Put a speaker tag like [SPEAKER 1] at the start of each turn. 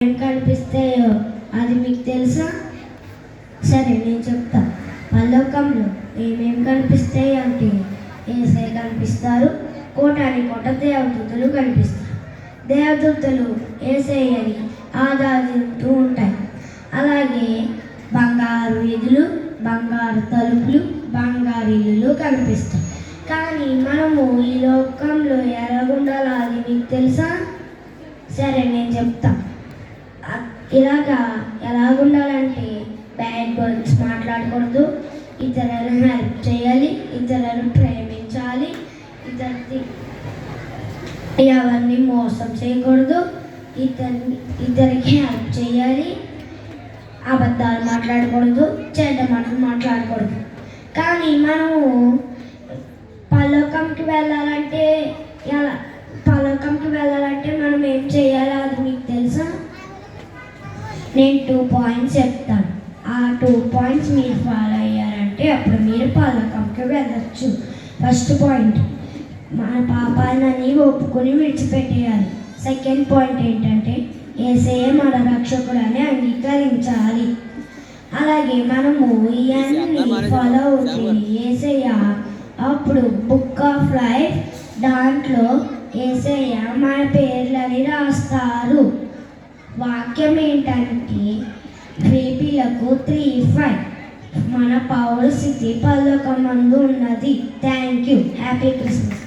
[SPEAKER 1] ఏం కనిపిస్తాయో అది మీకు తెలుసా? సరే నేను చెప్తా. పరలోకంలో ఏమేమి కనిపిస్తాయి అంటే యేసయ్య కనిపిస్తారు, కోటాని కోట దేవదూతలు కనిపిస్తారు. దేవదూతలు యేసయ్యని ఆరాధిస్తూ ఉంటాయి. అలాగే బంగారు వీధులు, బంగారు తలుపులు, బంగారు ఇల్లులు కనిపిస్తాయి. కానీ మనము ఈ లోకంలో ఎలాగుండాలో అది మీకు తెలుసా? సరే నేను చెప్తా. ఇలాగా ఎలాగుండాలంటే బ్యాడ్ వర్డ్స్ మాట్లాడకూడదు, ఇతరులను హెల్ప్ చేయాలి, ఇతరులను ప్రేమించాలి, ఎవరిని మోసం చేయకూడదు, ఇతరికి హెల్ప్ చేయాలి, అబద్ధాలు మాట్లాడకూడదు, చెడ్డ మాటలు మాట్లాడకూడదు. కానీ మనము పరలోకంకి వెళ్ళాలంటే మనం ఏం చేయాలో అది మీకు తెలుసా? నేను 2 పాయింట్స్ చెప్తాను. ఆ 2 పాయింట్స్ మీరు ఫాలో అయ్యారంటే అప్పుడు మీరు పరలోకంకి వెళ్ళచ్చు. ఫస్ట్ పాయింట్, మన పాపాలని ఒప్పుకొని విడిచిపెట్టేయాలి. సెకండ్ పాయింట్ ఏంటంటే యేసయ్య మన రక్షకుడు అని అంగీకరించాలి. అలాగే మనము ఇవన్నీ ఫాలో అవుతుంది యేసయ్య అప్పుడు బుక్ ఆఫ్ లైఫ్ దాంట్లో యేసయ్య మన పేర్లని రాస్తారు. వాక్యం ఏంటంటే ఫిలిప్పీలకు 3:5 మన పౌర స్థితి పరలోకమందు ఉన్నది. Thank you. Happy Christmas.